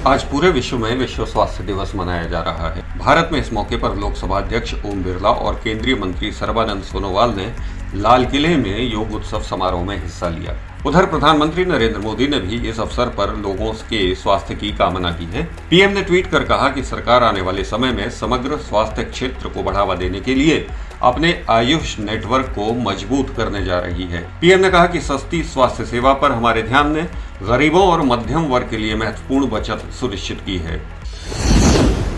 आज पूरे विश्व में विश्व स्वास्थ्य दिवस मनाया जा रहा है। भारत में इस मौके पर लोकसभा अध्यक्ष ओम बिरला और केंद्रीय मंत्री सर्बानंद सोनोवाल ने लाल किले में योग उत्सव समारोह में हिस्सा लिया। उधर प्रधानमंत्री नरेंद्र मोदी ने भी इस अवसर पर लोगों के स्वास्थ्य की कामना की है। पीएम ने ट्वीट कर कहा कि सरकार आने वाले समय में समग्र स्वास्थ्य क्षेत्र को बढ़ावा देने के लिए अपने आयुष नेटवर्क को मजबूत करने जा रही है। पीएम ने कहा कि सस्ती स्वास्थ्य सेवा पर हमारे ध्यान ने गरीबों और मध्यम वर्ग के लिए महत्वपूर्ण बचत सुनिश्चित की है।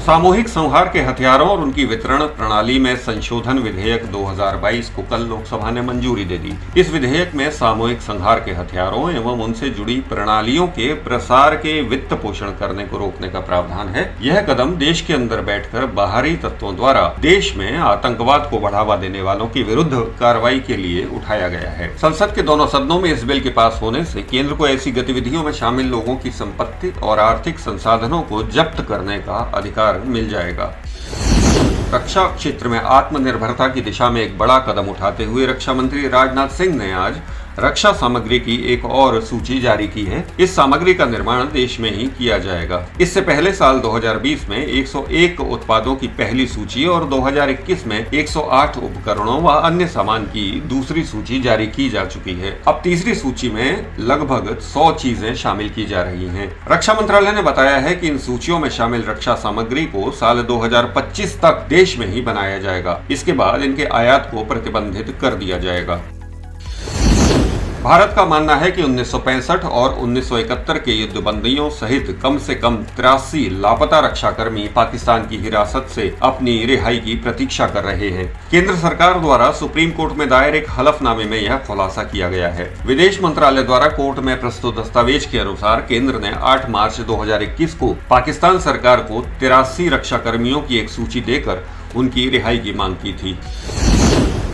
सामूहिक संहार के हथियारों और उनकी वितरण प्रणाली में संशोधन विधेयक 2022 को कल लोकसभा ने मंजूरी दे दी। इस विधेयक में सामूहिक संहार के हथियारों एवं उनसे जुड़ी प्रणालियों के प्रसार के वित्त पोषण करने को रोकने का प्रावधान है। यह कदम देश के अंदर बैठकर बाहरी तत्वों द्वारा देश में आतंकवाद को बढ़ावा देने वालों के विरुद्ध कार्रवाई के लिए उठाया गया है। संसद के दोनों सदनों में इस बिल के पास होने से केंद्र को ऐसी गतिविधियों में शामिल लोगों की संपत्ति और आर्थिक संसाधनों को जब्त करने का अधिकार मिल जाएगा। रक्षा क्षेत्र में आत्मनिर्भरता की दिशा में एक बड़ा कदम उठाते हुए रक्षा मंत्री राजनाथ सिंह ने आज रक्षा सामग्री की एक और सूची जारी की है। इस सामग्री का निर्माण देश में ही किया जाएगा। इससे पहले साल 2020 में 101 उत्पादों की पहली सूची और 2021 में 108 उपकरणों व अन्य सामान की दूसरी सूची जारी की जा चुकी है। अब तीसरी सूची में लगभग 100 चीजें शामिल की जा रही हैं। रक्षा मंत्रालय ने बताया है कि इन सूचियों में शामिल रक्षा सामग्री को साल 2025 तक देश में ही बनाया जाएगा। इसके बाद इनके आयात को प्रतिबंधित कर दिया जाएगा। भारत का मानना है कि 1965 और 1971 के युद्धबंदियों सहित कम से कम 83 लापता रक्षाकर्मी पाकिस्तान की हिरासत से अपनी रिहाई की प्रतीक्षा कर रहे हैं। केंद्र सरकार द्वारा सुप्रीम कोर्ट में दायर एक हलफनामे में यह खुलासा किया गया है। विदेश मंत्रालय द्वारा कोर्ट में प्रस्तुत दस्तावेज के अनुसार केंद्र ने 8 मार्च 2021 को पाकिस्तान सरकार को 83 रक्षाकर्मियों की एक सूची देकर उनकी रिहाई की मांग की थी।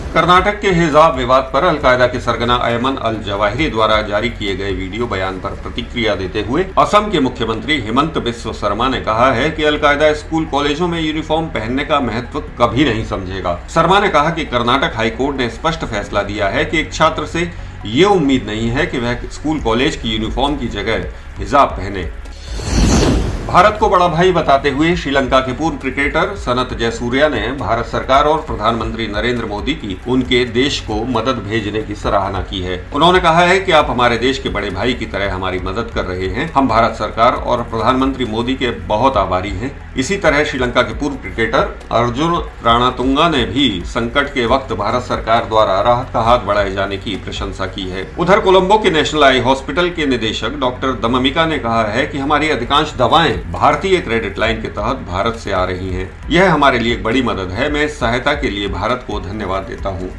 कर्नाटक के हिजाब विवाद पर अलकायदा के सरगना अयमन अल जवाहिरी द्वारा जारी किए गए वीडियो बयान पर प्रतिक्रिया देते हुए असम के मुख्यमंत्री हिमंत बिस्व शर्मा ने कहा है कि अलकायदा स्कूल कॉलेजों में यूनिफॉर्म पहनने का महत्व कभी नहीं समझेगा। शर्मा ने कहा कि कर्नाटक हाईकोर्ट ने स्पष्ट फैसला दिया है कि एक छात्र से ये उम्मीद नहीं है कि वह स्कूल कॉलेज की यूनिफॉर्म की जगह हिजाब पहने। भारत को बड़ा भाई बताते हुए श्रीलंका के पूर्व क्रिकेटर सनत जयसूर्या ने भारत सरकार और प्रधानमंत्री नरेंद्र मोदी की उनके देश को मदद भेजने की सराहना की है। उन्होंने कहा है कि आप हमारे देश के बड़े भाई की तरह हमारी मदद कर रहे हैं। हम भारत सरकार और प्रधानमंत्री मोदी के बहुत आभारी हैं। इसी तरह श्रीलंका के पूर्व क्रिकेटर अर्जुन राणातुंगा ने भी संकट के वक्त भारत सरकार द्वारा राहत का हाथ बढ़ाए जाने की प्रशंसा की है। उधर कोलंबो के नेशनल आई हॉस्पिटल के निदेशक डॉक्टर दममिका ने कहा है कि हमारी अधिकांश दवाएं भारतीय क्रेडिट लाइन के तहत भारत से आ रही हैं। यह हमारे लिए एक बड़ी मदद है। मैं इस सहायता के लिए भारत को धन्यवाद देता हूँ।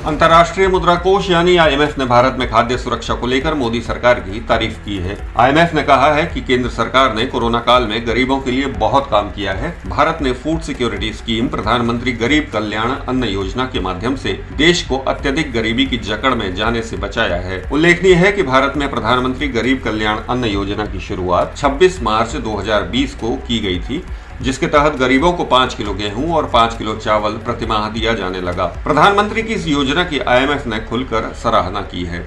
अंतर्राष्ट्रीय मुद्रा कोष यानी आईएमएफ ने भारत में खाद्य सुरक्षा को लेकर मोदी सरकार की तारीफ की है। आईएमएफ ने कहा है कि केंद्र सरकार ने कोरोना काल में गरीबों के लिए बहुत काम किया है। भारत ने फूड सिक्योरिटी स्कीम, प्रधानमंत्री गरीब कल्याण अन्न योजना के माध्यम से देश को अत्यधिक गरीबी की जकड़ में जाने से बचाया है। उल्लेखनीय है कि भारत में प्रधानमंत्री गरीब कल्याण अन्न योजना की शुरुआत 26 मार्च 2020 को की गई थी, जिसके तहत गरीबों को 5 किलो गेहूं और 5 किलो चावल प्रतिमाह दिया जाने लगा। प्रधानमंत्री की इस योजना की आईएमएफ ने खुलकर सराहना की है।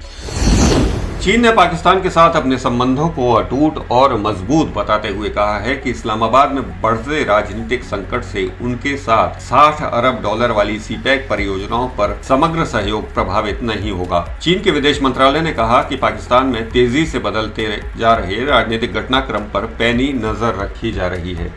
चीन ने पाकिस्तान के साथ अपने संबंधों को अटूट और मजबूत बताते हुए कहा है कि इस्लामाबाद में बढ़ते राजनीतिक संकट से उनके साथ $60 अरब वाली सीपैक परियोजनाओं पर समग्र सहयोग प्रभावित नहीं होगा। चीन के विदेश मंत्रालय ने कहा कि पाकिस्तान में तेजी से बदलते जा रहे राजनीतिक घटनाक्रम पर पैनी नजर रखी जा रही है।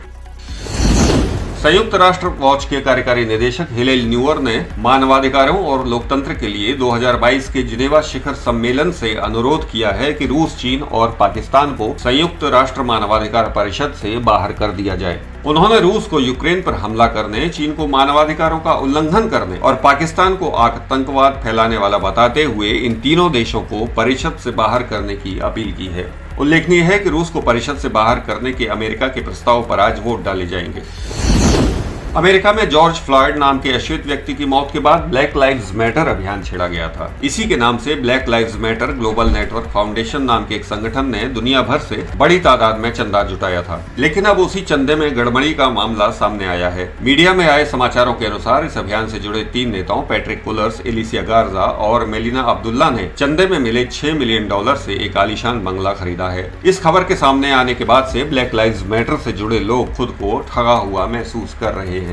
संयुक्त राष्ट्र वॉच के कार्यकारी निदेशक हिलेल न्यूअर ने मानवाधिकारों और लोकतंत्र के लिए 2022 के जिनेवा शिखर सम्मेलन से अनुरोध किया है कि रूस, चीन और पाकिस्तान को संयुक्त राष्ट्र मानवाधिकार परिषद से बाहर कर दिया जाए। उन्होंने रूस को यूक्रेन पर हमला करने, चीन को मानवाधिकारों का उल्लंघन करने और पाकिस्तान को आतंकवाद फैलाने वाला बताते हुए इन तीनों देशों को परिषद से बाहर करने की अपील की है। उल्लेखनीय है कि रूस को परिषद से बाहर करने के अमेरिका के प्रस्ताव पर आज वोट डाले जाएंगे। अमेरिका में जॉर्ज फ्लॉयड नाम के अश्वेत व्यक्ति की मौत के बाद ब्लैक लाइव्स मैटर अभियान छेड़ा गया था। इसी के नाम से black lives matter global network foundation नाम के एक संगठन ने दुनिया भर से बड़ी तादाद में चंदा जुटाया था, लेकिन अब उसी चंदे में गड़बड़ी का मामला सामने आया है। मीडिया में आए समाचारों के अनुसार इस अभियान से जुड़े 3 नेताओं पैट्रिक कुलर्स, एलिसिया गार्जा और मेलिना अब्दुल्ला ने चंदे में मिले $6 मिलियन से एक आलीशान बंगला खरीदा है। इस खबर के सामने आने के बाद से ब्लैक लाइव्स मैटर से जुड़े लोग खुद को ठगा हुआ महसूस कर रहे हैं।